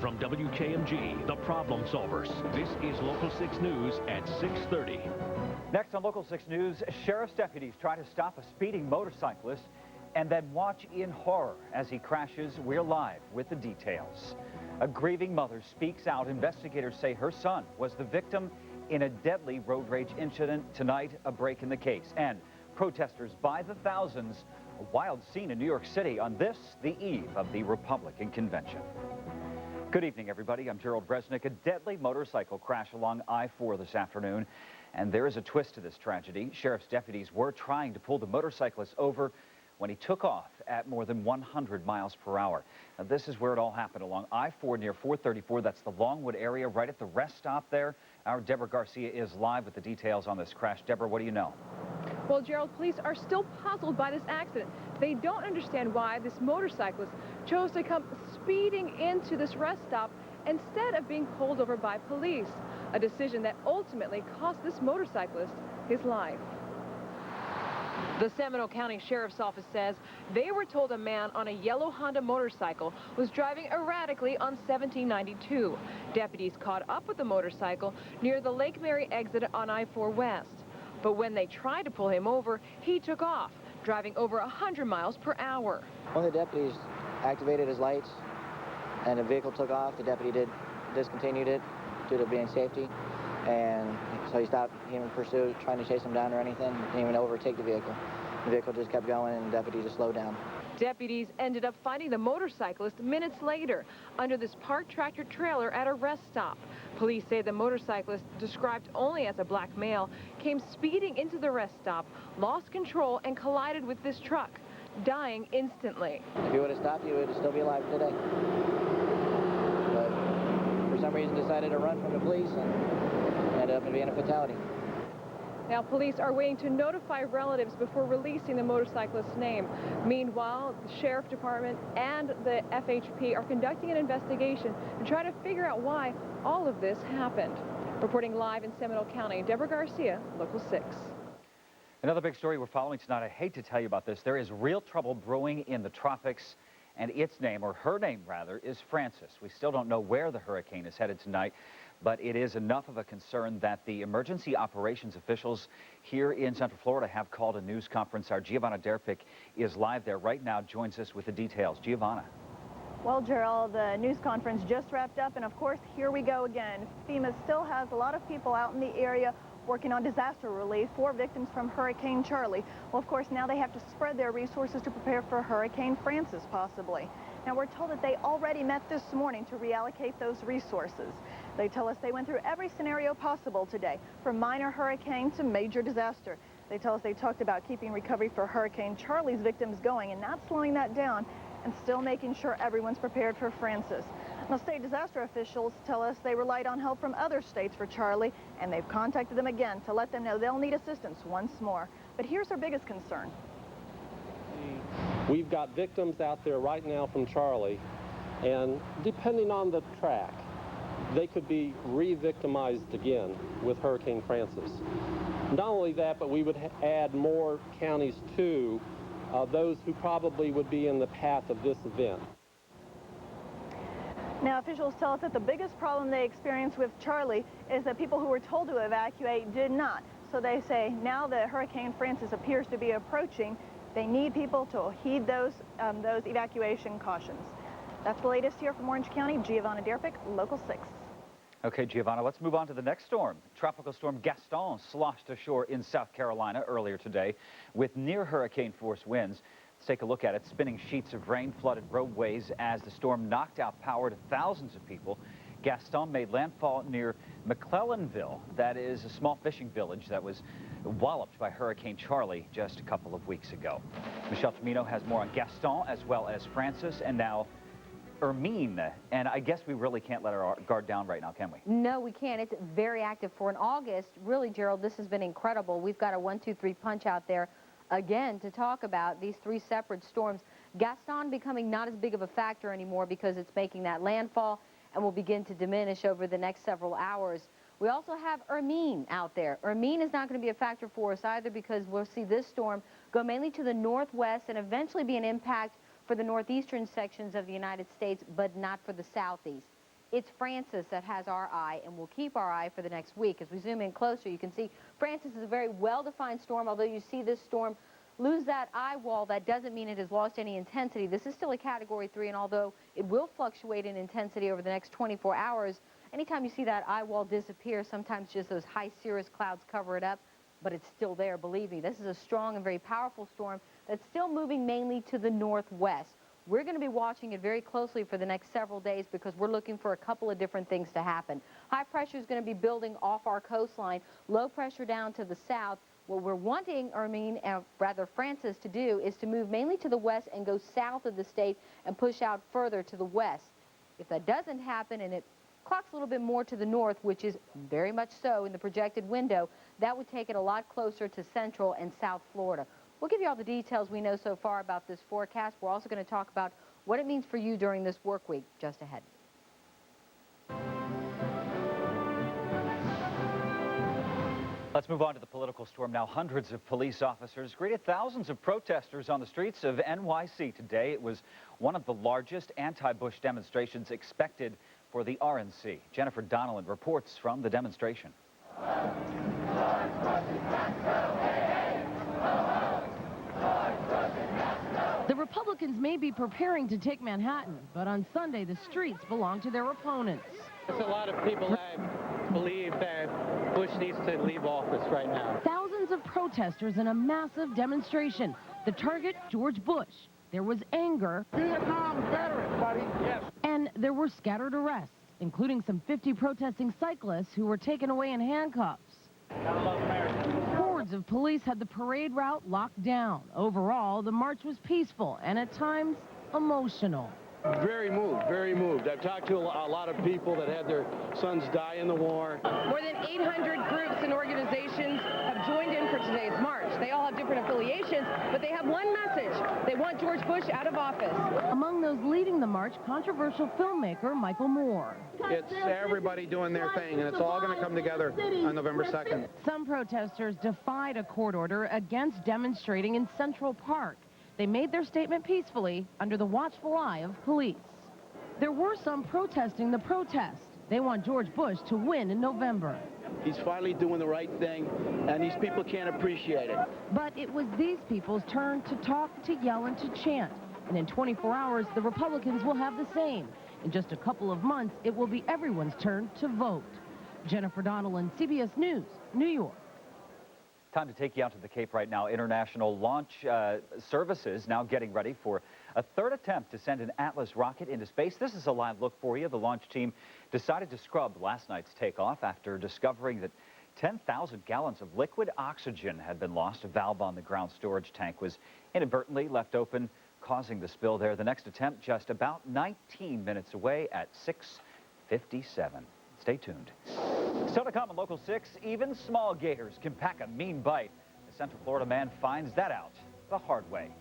from WKMG, the Problem Solvers. This is Local 6 News at 6:30. Next on Local 6 News, sheriff's deputies try to stop a speeding motorcyclist and then watch in horror as he crashes. We're live with the details. A grieving mother speaks out. Investigators say her son was the victim in a deadly road rage incident. Tonight, a break in the case. And protesters by the thousands. A wild scene in New York City on this, the eve of the Republican convention. Good evening, everybody. I'm Gerald Bresnick. A deadly motorcycle crash along I-4 this afternoon. And there is a twist to this tragedy. Sheriff's deputies were trying to pull the motorcyclist over when he took off at more than 100 miles per hour. Now, this is where it all happened, along I-4 near 434. That's the Longwood area, right at the rest stop there. Our Deborah Garcia is live with the details on this crash. Deborah, what do you know? Well, Gerald, police are still puzzled by this accident. They don't understand why this motorcyclist chose to come speeding into this rest stop instead of being pulled over by police, a decision that ultimately cost this motorcyclist his life. The Seminole County Sheriff's Office says they were told a man on a yellow Honda motorcycle was driving erratically on 1792. Deputies caught up with the motorcycle near the Lake Mary exit on I-4 West. But when they tried to pull him over, he took off, driving over 100 miles per hour. One of the deputies activated his lights, and the vehicle took off. The deputy discontinued it due to being safety, and so he stopped him in pursuit, trying to chase him down or anything. He didn't even overtake the vehicle. The vehicle just kept going, and the deputy just slowed down. Deputies ended up finding the motorcyclist minutes later under this parked tractor trailer at a rest stop. Police say the motorcyclist, described only as a black male, came speeding into the rest stop, lost control, and collided with this truck, dying instantly. If he would have stopped, he would still be alive today. But for some reason decided to run from the police and ended up being a fatality. Now, police are waiting to notify relatives before releasing the motorcyclist's name. Meanwhile, the Sheriff Department and the FHP are conducting an investigation to try to figure out why all of this happened. Reporting live in Seminole County, Deborah Garcia, Local 6. Another big story we're following tonight. I hate to tell you about this. There is real trouble brewing in the tropics, and its name, or her name rather, is Frances. We still don't know where the hurricane is headed tonight, but it is enough of a concern that the emergency operations officials here in Central Florida have called a news conference. Our Giovanna Derpick is live there right now, joins us with the details. Giovanna. Well, Gerald, the news conference just wrapped up, and of course, here we go again. FEMA still has a lot of people out in the area working on disaster relief for victims from Hurricane Charlie. Well, of course, now they have to spread their resources to prepare for Hurricane Frances, possibly. Now, we're told that they already met this morning to reallocate those resources. They tell us they went through every scenario possible today, from minor hurricane to major disaster. They tell us they talked about keeping recovery for Hurricane Charlie's victims going and not slowing that down, and still making sure everyone's prepared for Frances. Now, state disaster officials tell us they relied on help from other states for Charlie, and they've contacted them again to let them know they'll need assistance once more. But here's their biggest concern. We've got victims out there right now from Charlie, and depending on the track, they could be re-victimized again with Hurricane Frances. Not only that, but we would add more counties too, those who probably would be in the path of this event. Now, officials tell us that the biggest problem they experienced with Charlie is that people who were told to evacuate did not. So they say now that Hurricane Frances appears to be approaching, they need people to heed those evacuation cautions. That's the latest here from Orange County. Giovanna Derpick, Local 6. Okay, Giovanna, let's move on to the next storm. Tropical storm Gaston sloshed ashore in South Carolina earlier today with near hurricane force winds. Let's take a look at it. Spinning sheets of rain flooded roadways as the storm knocked out power to thousands of people. Gaston made landfall near McClellanville. That is a small fishing village that was walloped by Hurricane Charlie just a couple of weeks ago. Michelle Tomino has more on Gaston as well as Frances and now Hermine, and I guess we really can't let our guard down right now, can we? No, we can't. It's very active for an August. Really, Gerald, this has been incredible. We've got a 1, 2, 3 punch out there again to talk about these 3 separate storms. Gaston becoming not as big of a factor anymore because it's making that landfall and will begin to diminish over the next several hours. We also have Hermine out there. Hermine is not going to be a factor for us either because we'll see this storm go mainly to the northwest and eventually be an impact for the northeastern sections of the United States, but not for the southeast. It's Francis that has our eye, and we'll keep our eye for the next week. As we zoom in closer, you can see Francis is a very well-defined storm. Although you see this storm lose that eye wall, that doesn't mean it has lost any intensity. This is still a Category 3, and although it will fluctuate in intensity over the next 24 hours, anytime you see that eye wall disappear, sometimes just those high cirrus clouds cover it up, but it's still there, believe me. This is a strong and very powerful storm that's still moving mainly to the northwest. We're going to be watching it very closely for the next several days because we're looking for a couple of different things to happen. High pressure is going to be building off our coastline, low pressure down to the south. What we're wanting, Francis, to do is to move mainly to the west and go south of the state and push out further to the west. If that doesn't happen and it clocks a little bit more to the north, which is very much so in the projected window, that would take it a lot closer to central and south Florida. We'll give you all the details we know so far about this forecast. We're also going to talk about what it means for you during this work week just ahead. Let's move on to the political storm now. Hundreds of police officers greeted thousands of protesters on the streets of NYC today. It was one of the largest anti-Bush demonstrations expected for the RNC. Jennifer Donnellan reports from the demonstration. The Republicans may be preparing to take Manhattan, but on Sunday the streets belong to their opponents. There's a lot of people that believe that Bush needs to leave office right now. Thousands of protesters in a massive demonstration. The target, George Bush. There was anger. Vietnam veteran, buddy. Yes. And there were scattered arrests, including some 50 protesting cyclists who were taken away in handcuffs. God love America. Hordes of police had the parade route locked down. Overall, the march was peaceful and at times emotional. Very moved, very moved. I've talked to a lot of people that had their sons die in the war. More than 800 groups and organizations have joined in for today's march. They all have different affiliations, but they have one message. They want George Bush out of office. Among those leading the march, controversial filmmaker Michael Moore. It's everybody doing their thing, and it's all going to come together on November 2nd. Some protesters defied a court order against demonstrating in Central Park. They made their statement peacefully under the watchful eye of police. There were some protesting the protest. They want George Bush to win in November. He's finally doing the right thing, and these people can't appreciate it. But it was these people's turn to talk, to yell, and to chant. And in 24 hours, the Republicans will have the same. In just a couple of months, it will be everyone's turn to vote. Jennifer Donnellan, CBS News, New York. Time to take you out to the Cape right now. International launch services now getting ready for a third attempt to send an Atlas rocket into space. This is a live look for you. The launch team decided to scrub last night's takeoff after discovering that 10,000 gallons of liquid oxygen had been lost. A valve on the ground storage tank was inadvertently left open, causing the spill there. The next attempt just about 19 minutes away at 6:57. Stay tuned. Still to come on Local 6, even small gators can pack a mean bite. A Central Florida man finds that out the hard way.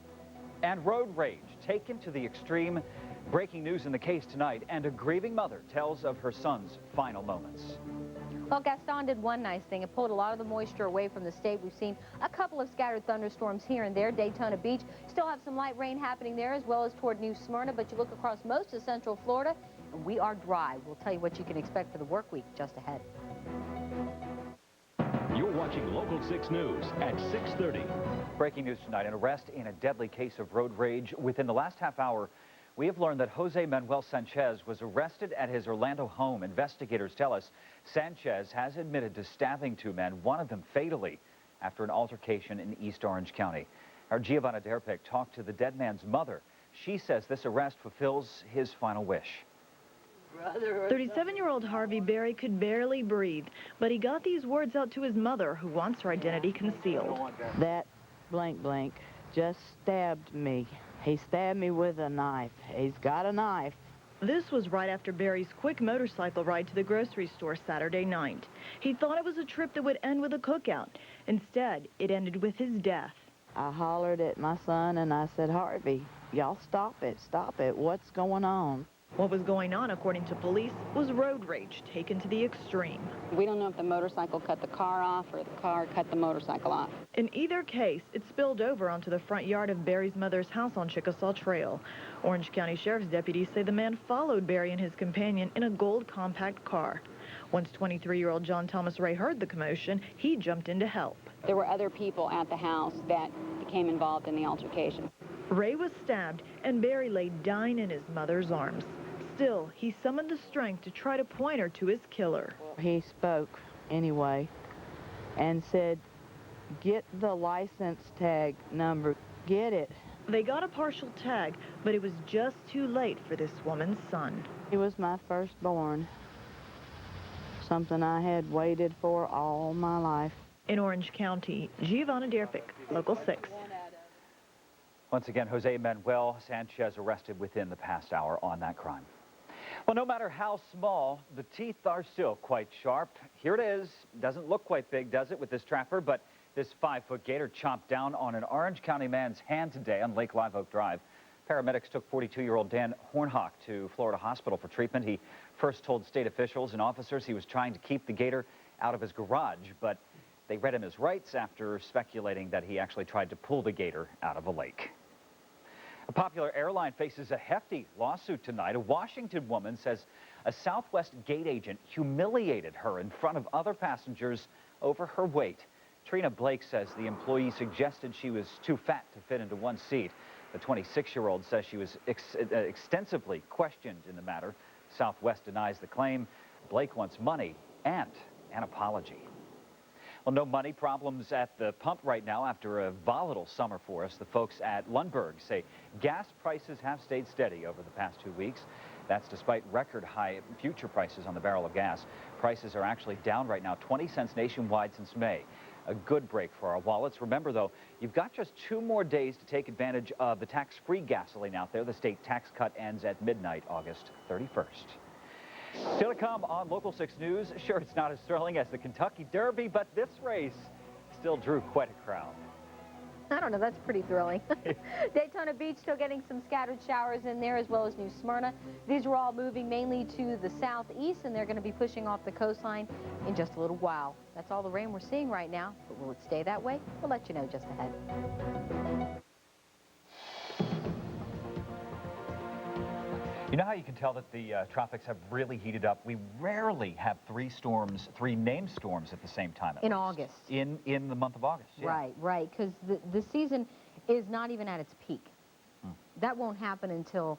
And road rage taken to the extreme. Breaking news in the case tonight, and a grieving mother tells of her son's final moments. Well, Gaston did one nice thing. It pulled a lot of the moisture away from the state. We've seen a couple of scattered thunderstorms here and there. Daytona Beach still have some light rain happening there, as well as toward New Smyrna. But you look across most of Central Florida, and we are dry. We'll tell you what you can expect for the work week just ahead. You're watching Local 6 News at 6:30. Breaking news tonight, an arrest in a deadly case of road rage. Within the last half hour, we have learned that Jose Manuel Sanchez was arrested at his Orlando home. Investigators tell us Sanchez has admitted to stabbing two men, one of them fatally, after an altercation in East Orange County. Our Giovanna Derpick talked to the dead man's mother. She says this arrest fulfills his final wish. 37-year-old Harvey Berry could barely breathe, but he got these words out to his mother, who wants her identity concealed. That blank blank just stabbed me. He stabbed me with a knife. He's got a knife. This was right after Berry's quick motorcycle ride to the grocery store Saturday night. He thought it was a trip that would end with a cookout. Instead, it ended with his death. I hollered at my son and I said, Harvey, y'all stop it, what's going on? What was going on, according to police, was road rage taken to the extreme. We don't know if the motorcycle cut the car off or the car cut the motorcycle off. In either case, it spilled over onto the front yard of Barry's mother's house on Chickasaw Trail. Orange County Sheriff's deputies say the man followed Barry and his companion in a gold compact car. Once 23-year-old John Thomas Ray heard the commotion, he jumped in to help. There were other people at the house that became involved in the altercation. Ray was stabbed, and Barry lay dying in his mother's arms. Still, he summoned the strength to try to point her to his killer. He spoke anyway and said, "Get the license tag number, get it." They got a partial tag, but it was just too late for this woman's son. He was my firstborn, something I had waited for all my life. In Orange County, Giovanna Derpick, Local 6. Once again, Jose Manuel Sanchez arrested within the past hour on that crime. Well, no matter how small, the teeth are still quite sharp. Here it is. Doesn't look quite big, does it, with this trapper? But this 5-foot gator chomped down on an Orange County man's hand today on Lake Live Oak Drive. Paramedics took 42-year-old Dan Hornhawk to Florida Hospital for treatment. He first told state officials and officers he was trying to keep the gator out of his garage, but they read him his rights after speculating that he actually tried to pull the gator out of a lake. A popular airline faces a hefty lawsuit tonight. A Washington woman says a Southwest gate agent humiliated her in front of other passengers over her weight. Trina Blake says the employee suggested she was too fat to fit into one seat. The 26-year-old says she was extensively questioned in the matter. Southwest denies the claim. Blake wants money and an apology. Well, no money problems at the pump right now after a volatile summer for us. The folks at Lundberg say gas prices have stayed steady over the past 2 weeks. That's despite record high future prices on the barrel of gas. Prices are actually down right now 20 cents nationwide since May. A good break for our wallets. Remember, though, you've got just 2 more days to take advantage of the tax-free gasoline out there. The state tax cut ends at midnight, August 31st. Still to come on Local 6 News. Sure, it's not as thrilling as the Kentucky Derby, but this race still drew quite a crowd. I don't know, that's pretty thrilling. Daytona Beach still getting some scattered showers in there, as well as New Smyrna. These are all moving mainly to the southeast, and they're going to be pushing off the coastline in just a little while. That's all the rain we're seeing right now, but will it stay that way? We'll let you know just ahead. You know how you can tell that the tropics have really heated up? We rarely have 3 named storms at the same time. In August. In the month of August, yeah. Right, because the season is not even at its peak. That won't happen until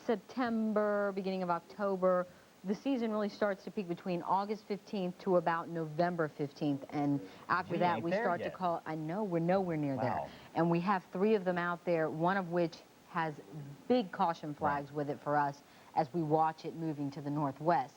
September, beginning of October. The season really starts to peak between August 15th to about November 15th, and after that we start to call, I know, we're nowhere near there. And we have 3 of them out there, one of which has big caution flags with it for us as we watch it moving to the northwest.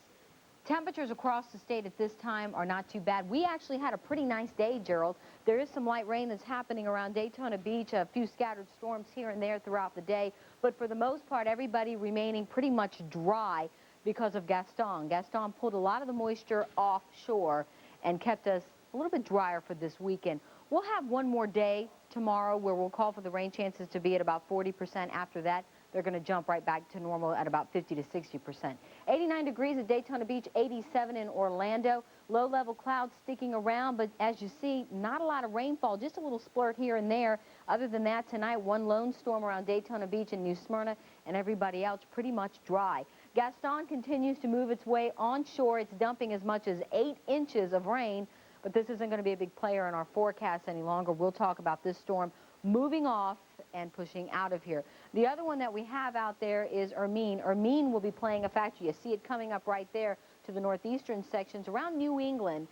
Temperatures across the state at this time are not too bad. We actually had a pretty nice day, Gerald. There is some light rain that's happening around Daytona Beach, a few scattered storms here and there throughout the day, but for the most part, everybody remaining pretty much dry because of Gaston. Gaston pulled a lot of the moisture offshore and kept us a little bit drier for this weekend. We'll have one more day tomorrow where we'll call for the rain chances to be at about 40%. After that, they're going to jump right back to normal at about 50 to 60%. 89 degrees at Daytona Beach, 87 in Orlando. Low-level clouds sticking around, but as you see, not a lot of rainfall, just a little splurt here and there. Other than that, tonight, one lone storm around Daytona Beach and New Smyrna, and everybody else pretty much dry. Gaston continues to move its way onshore. It's dumping as much as 8 inches of rain. But this isn't going to be a big player in our forecast any longer. We'll talk about this storm moving off and pushing out of here. The other one that we have out there is Hermine. Hermine will be playing a factor. You see it coming up right there to the northeastern sections around New England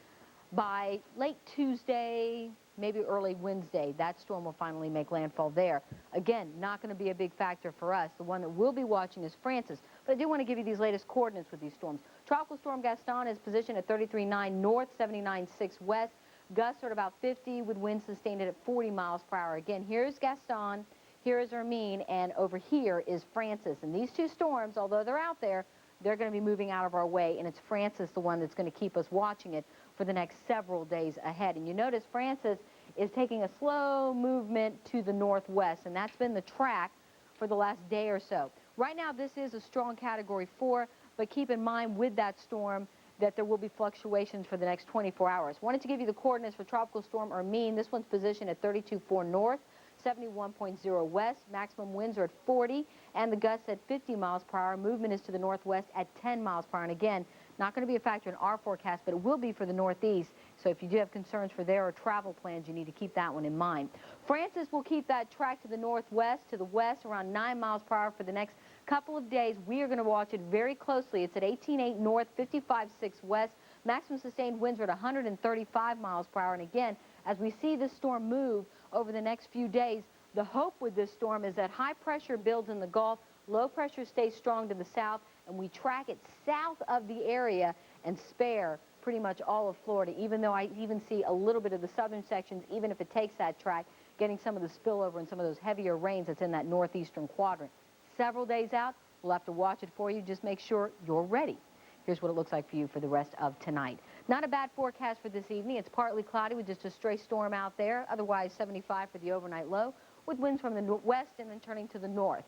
by late Tuesday, maybe early Wednesday. That storm will finally make landfall there. Again, not going to be a big factor for us. The one that we'll be watching is Francis. But I do want to give you these latest coordinates with these storms. Tropical storm Gaston is positioned at 33.9 north, 79.6 west. Gusts are at about 50 with winds sustained at 40 miles per hour. Again, here's Gaston, here is Hermine, and over here is Francis. And these 2 storms, although they're out there, they're going to be moving out of our way, and it's Francis the one that's going to keep us watching it for the next several days ahead. And you notice Francis is taking a slow movement to the northwest, and that's been the track for the last day or so. Right now, this is a strong Category 4, but keep in mind with that storm that there will be fluctuations for the next 24 hours. Wanted to give you the coordinates for Tropical Storm Hermine. This one's positioned at 32.4 north, 71.0 west. Maximum winds are at 40, and the gusts at 50 miles per hour. Movement is to the northwest at 10 miles per hour. And again, not going to be a factor in our forecast, but it will be for the northeast. So if you do have concerns for their travel plans, you need to keep that one in mind. Francis will keep that track to the northwest, to the west, around 9 miles per hour for the next couple of days. We are going to watch it very closely. It's at 18.8 north, 55.6 west. Maximum sustained winds are at 135 miles per hour. And again, as we see this storm move over the next few days, the hope with this storm is that high pressure builds in the Gulf, low pressure stays strong to the south, and we track it south of the area and spare pretty much all of Florida, even though I even see a little bit of the southern sections, even if it takes that track, getting some of the spillover and some of those heavier rains that's in that northeastern quadrant. Several days out, we'll have to watch it for you. Just make sure you're ready. Here's what it looks like for you for the rest of tonight. Not a bad forecast for this evening. It's partly cloudy with just a stray storm out there. Otherwise, 75 for the overnight low, with winds from the west and then turning to the north.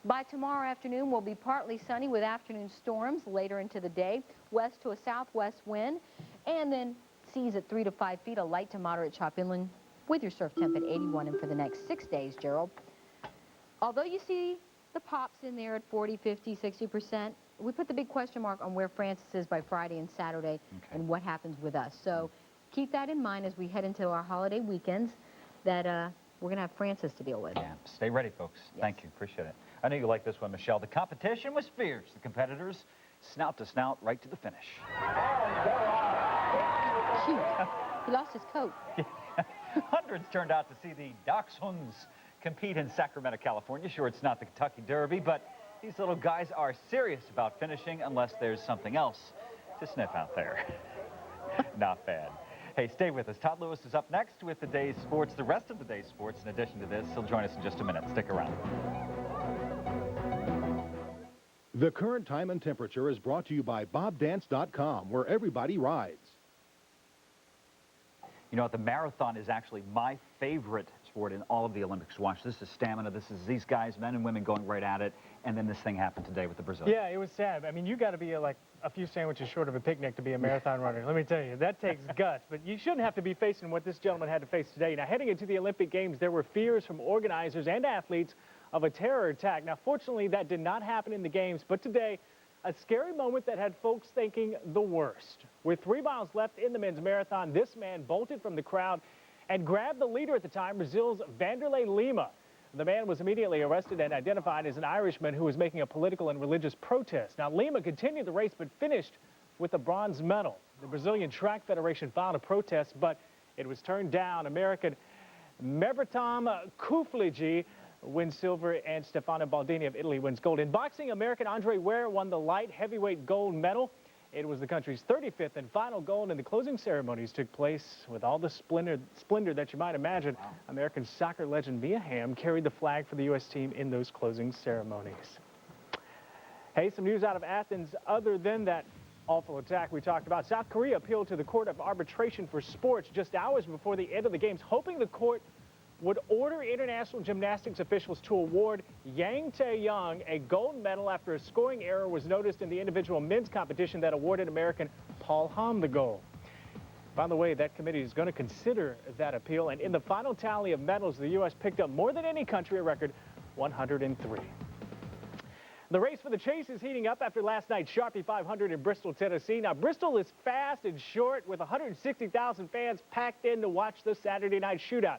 By tomorrow afternoon, we'll be partly sunny with afternoon storms later into the day, west to a southwest wind, and then seas at 3 to 5 feet, a light to moderate chop inland with your surf temp at 81. And for the next 6 days, Gerald, although you see the pops in there at 40, 50, 60%, we put the big question mark on where Francis is by Friday and Saturday and what happens with us. So keep that in mind as we head into our holiday weekends that we're going to have Francis to deal with. Yeah, stay ready, folks. Yes. Thank you. Appreciate it. I know you like this one, Michelle. The competition was fierce. The competitors, snout to snout, right to the finish. Cute. He lost his coat. Hundreds turned out to see the Dachshunds compete in Sacramento, California. Sure, it's not the Kentucky Derby, but these little guys are serious about finishing unless there's something else to sniff out there. Not bad. Hey, stay with us. Todd Lewis is up next with the day's sports, the rest of the day's sports. In addition to this, he'll join us in just a minute. Stick around. The current time and temperature is brought to you by BobDance.com, where everybody rides. You know what? The marathon is actually my favorite sport in all of the Olympics. Watch, this is stamina. This is these guys, men and women, going right at it. And then this thing happened today with the Brazilians. Yeah, it was sad. I mean, you got to be like a few sandwiches short of a picnic to be a marathon runner. Let me tell you, that takes guts. But you shouldn't have to be facing what this gentleman had to face today. Now, heading into the Olympic Games, there were fears from organizers and athletes of a terror attack. Now, fortunately, that did not happen in the Games. But today, a scary moment that had folks thinking the worst. With 3 miles left in the men's marathon, this man bolted from the crowd and grabbed the leader at the time, Brazil's Vanderlei Lima. The man was immediately arrested and identified as an Irishman who was making a political and religious protest. Now, Lima continued the race but finished with a bronze medal. The Brazilian Track Federation filed a protest, but it was turned down. American Mebratom Kufligi wins silver, and Stefano Baldini of Italy wins gold. In boxing, American Andre Ware won the light heavyweight gold medal. It was the country's 35th and final gold, and the closing ceremonies took place with all the splendor that you might imagine. Wow. American soccer legend Mia Hamm carried the flag for the U.S. team in those closing ceremonies. Hey, some news out of Athens other than that awful attack we talked about. South Korea appealed to the Court of Arbitration for Sports just hours before the end of the games, hoping the court would order international gymnastics officials to award Yang Tae-young a gold medal after a scoring error was noticed in the individual men's competition that awarded American Paul Hom the gold. By the way, that committee is going to consider that appeal, and in the final tally of medals, the U.S. picked up more than any country, a record 103. The race for the chase is heating up after last night's Sharpie 500 in Bristol, Tennessee. Now, Bristol is fast and short with 160,000 fans packed in to watch the Saturday night shootout.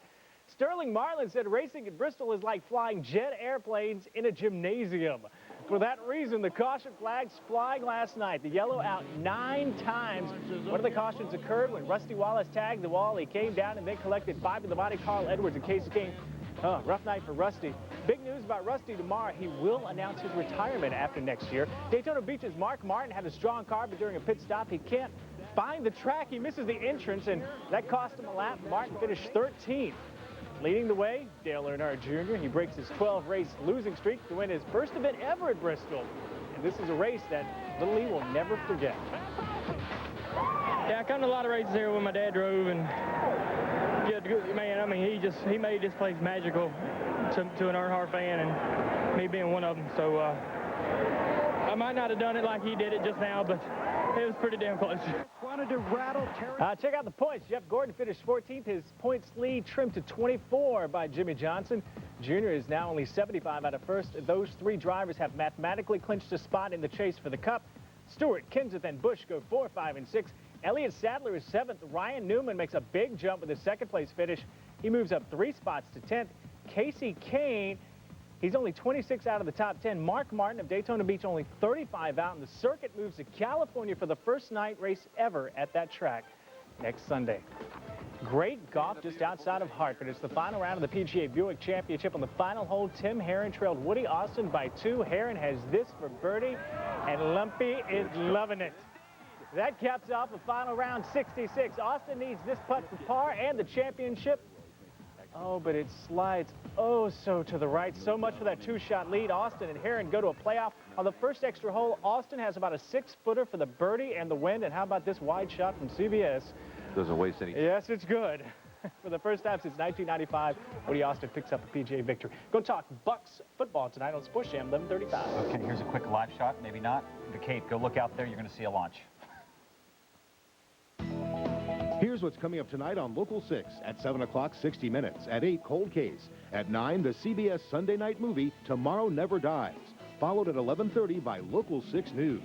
Sterling Marlin said racing at Bristol is like flying jet airplanes in a gymnasium. For that reason, the caution flags flying last night. The yellow out 9 times. One of the cautions occurred when Rusty Wallace tagged the wall. He came down and then collected 5 of the body. Carl Edwards in Casey King. Rough night for Rusty. Big news about Rusty tomorrow. He will announce his retirement after next year. Daytona Beach's Mark Martin had a strong car, but during a pit stop, he can't find the track. He misses the entrance, and that cost him a lap. Martin finished 13th. Leading the way, Dale Earnhardt Jr. He breaks his 12-race losing streak to win his first event ever at Bristol. And this is a race that Little Lee will never forget. Yeah, I come to a lot of races here when my dad drove, and yeah, man, I mean, he made this place magical to an Earnhardt fan, and me being one of them. So I might not have done it like he did it just now, but it was pretty damn close. Wanted to rattle check out the points. Jeff Gordon finished 14th. His points lead trimmed to 24 by Jimmy Johnson. Junior is now only 75 out of first. Those three drivers have mathematically clinched a spot in the chase for the Cup. Stewart, Kenseth, and Busch go 4, 5, and 6. Elliott Sadler is 7th. Ryan Newman makes a big jump with his second-place finish. He moves up 3 spots to 10th. Casey Kane, he's only 26 out of the top 10. Mark Martin of Daytona Beach only 35 out, and the circuit moves to California for the first night race ever at that track next Sunday. Great golf just outside of Hartford. It's the final round of the PGA Buick Championship. On the final hole, Tim Herron trailed Woody Austin by 2. Herron has this for birdie, and Lumpy is loving it. That caps off the final round, 66. Austin needs this putt for par and the championship. Oh, but it slides oh so to the right. So much for that 2-shot lead. Austin and Herron go to a playoff. On the first extra hole, Austin has about a 6-footer for the birdie and the win. And how about this wide shot from CBS? Doesn't waste any. Yes, it's good. For the first time since 1995, Woody Austin picks up a PGA victory. Go talk Bucks football tonight on Sports Jam 1135. Okay, here's a quick live shot. Maybe not. The Cape, go look out there. You're going to see a launch. Here's what's coming up tonight on Local 6. At 7 o'clock, 60 Minutes. At 8, Cold Case. At 9, the CBS Sunday night movie, Tomorrow Never Dies. Followed at 11:30 by Local 6 News.